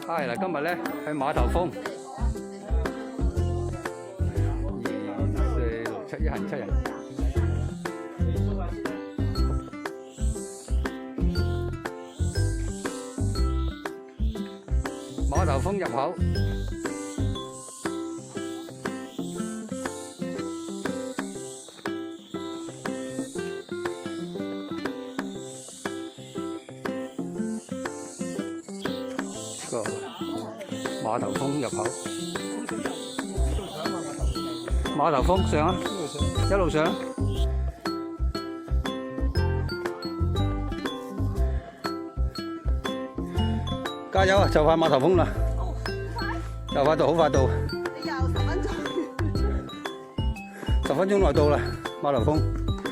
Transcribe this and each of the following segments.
係啦，今日咧喺碼頭峰，2、4、6、7，一行7人。碼頭峰入口。碼頭峰入口，碼頭峰上啊，一路上，加油啊！就快碼頭峰啦，就快到，好快到，你又10分鐘，10分鐘內到啦，碼頭峰，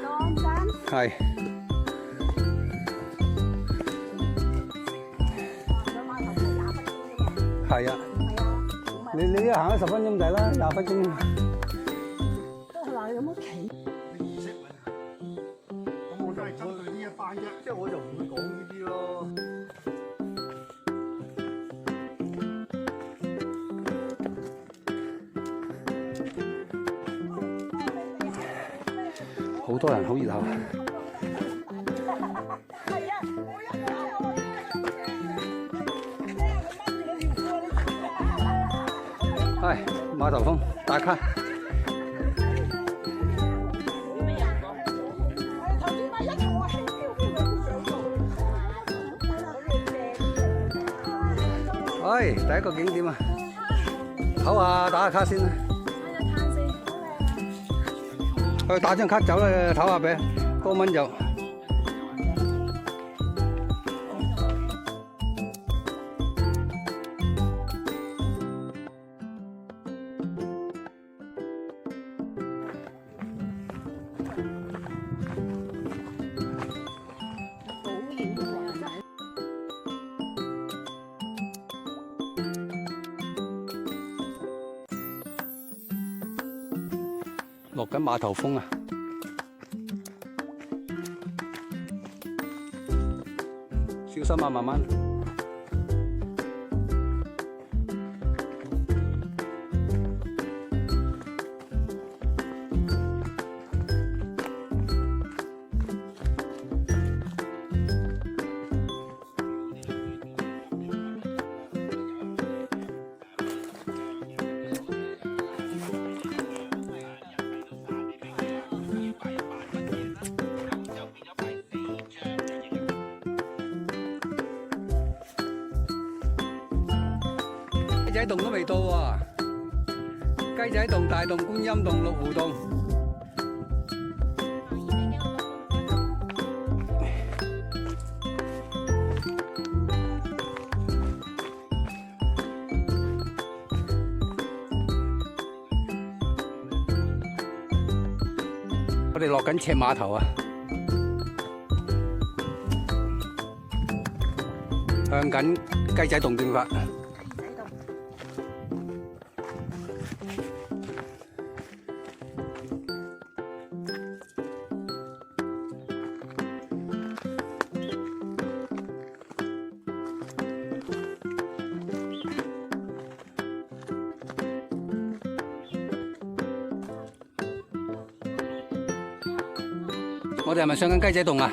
當真？係。係啊，你一行咗10分鐘就係啦，20分鐘。都係話有冇企？你意識問咁我都係針對呢一班啫，即係我就唔會講呢啲咯。好多人，好熱鬧。係碼頭峰打卡。係第一個景點啊！唞下打下卡先啦。去打張卡走啦，唞下俾多蚊就。落緊碼頭峰啊！小心啊，慢慢。雞仔洞都未到喎，雞仔洞、大洞、觀音洞、鹿湖洞。我哋落緊赤碼頭啊，向緊雞仔洞進發。我哋係咪上緊雞仔洞啊？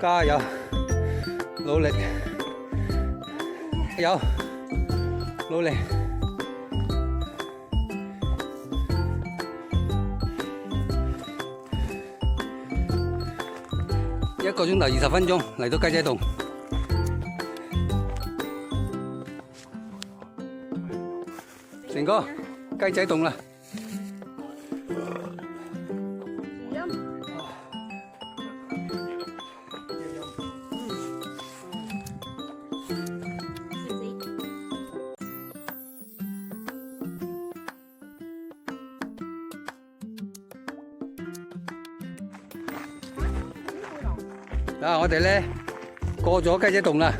加油，努力，加油，努力。1個鐘頭20分鐘嚟到雞仔洞。成哥，雞仔洞啦！嗱，我哋咧過咗雞仔洞啦，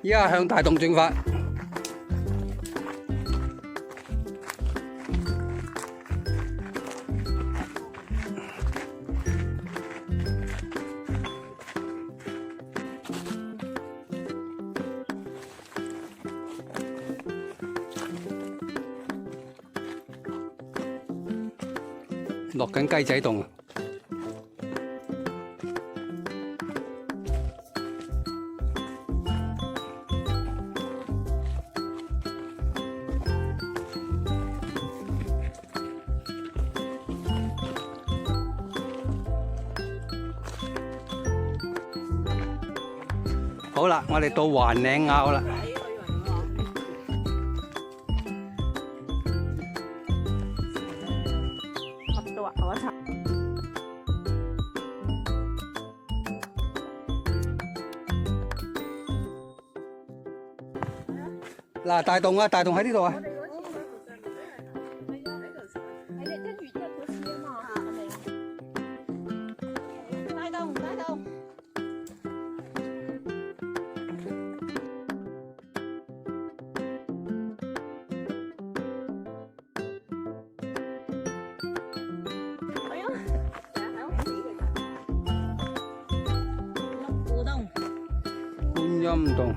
依家向大洞進發。落緊雞仔洞啊！好啦，我哋到環嶺坳啦。嗱，大洞啊，大洞喺呢度啊。觀音洞。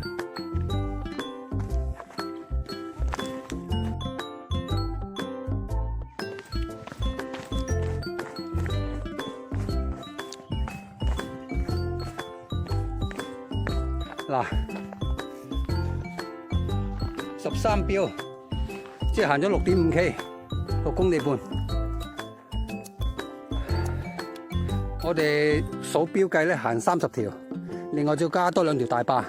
嗱，13標，即係行咗6.5 K， 6公里半。我哋數標計咧，行30條，另外再加多2條大巴。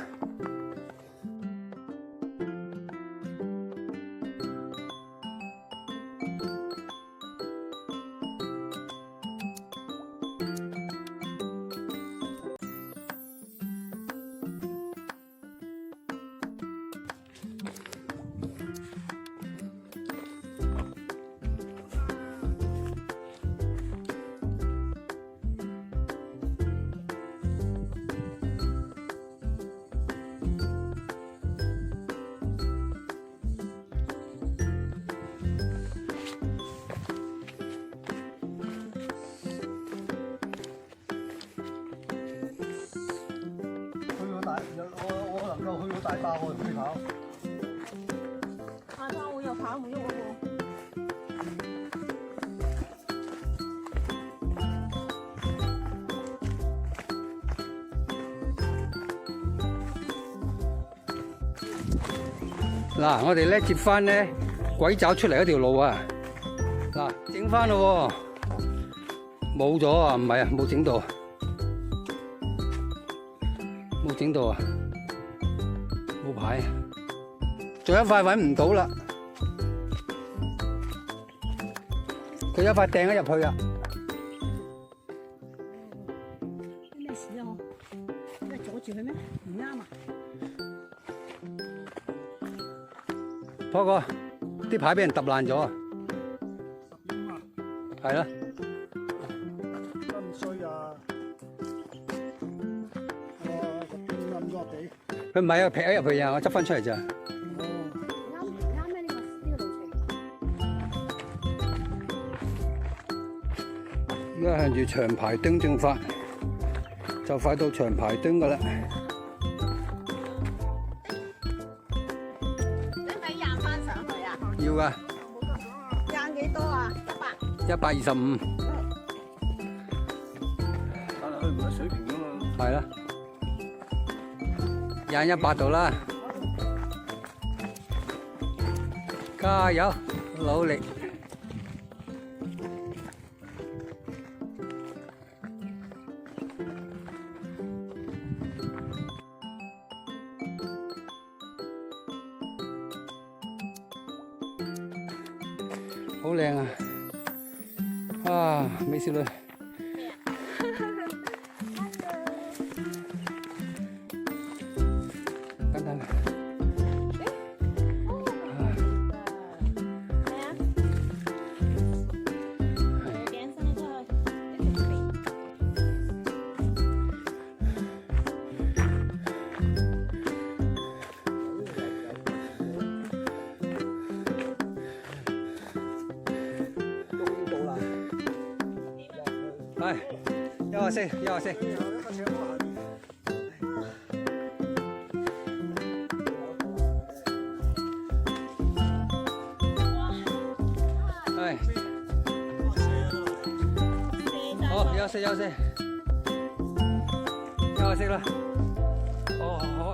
我能夠去到大壩我就去跑。大壩我又跑唔喐喎。嗱，我哋咧接翻咧鬼爪出嚟嗰條路啊！嗱，整翻咯喎，冇咗啊？唔係啊，冇整到。冇整到啊！冇牌，仲有一塊揾唔到啦。佢有塊掟咗入去啊！咩事啊？我咩阻住佢咩？唔啱啊！波哥，啲牌俾人揼爛咗啊！係啦。咁衰啊！佢唔係啊，劈咗入去啊，我執翻出嚟咋。啱咩？呢個路程。而家向住長排墩進發，就快到長排墩噶啦。你咪行翻上去啊？要啊。行幾多啊？100。125。但係佢唔係水平㗎嘛。係啦。廿100度啦，加油，努力！好靚啊！啊，美少女。係，124，124。休息休息，休息啦。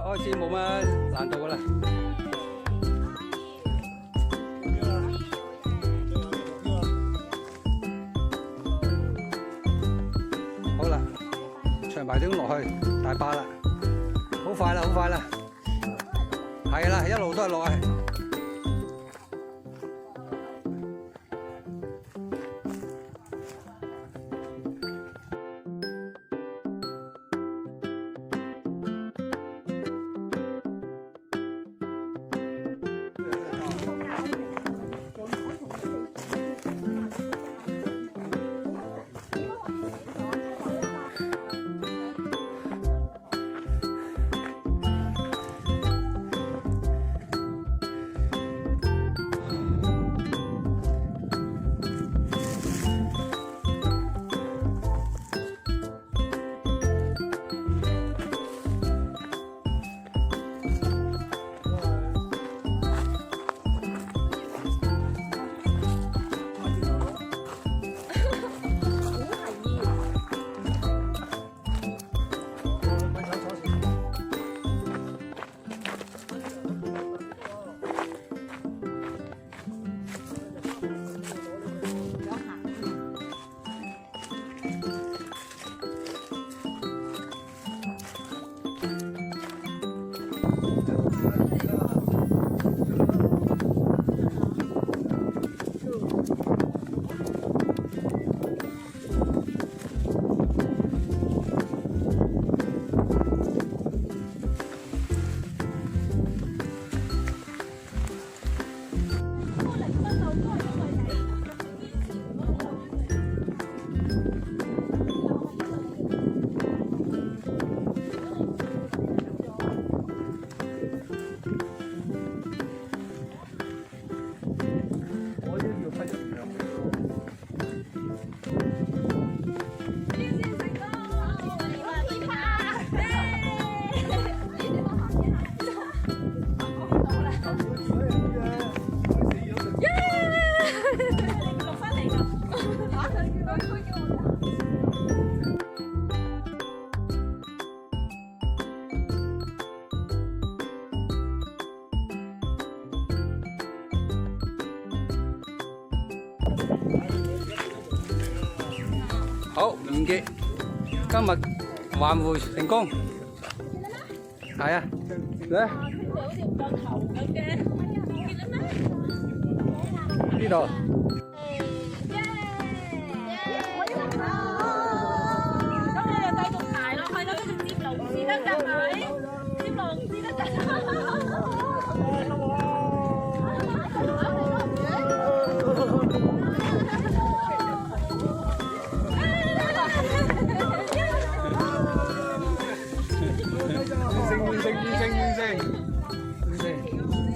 開始冇乜難度噶啦。好啦，長排丁落去大巴啦，好快啦，好快啦，係啦，一路都係落去。好，完結，今日環湖成功。係啊，嚟呢度。完成。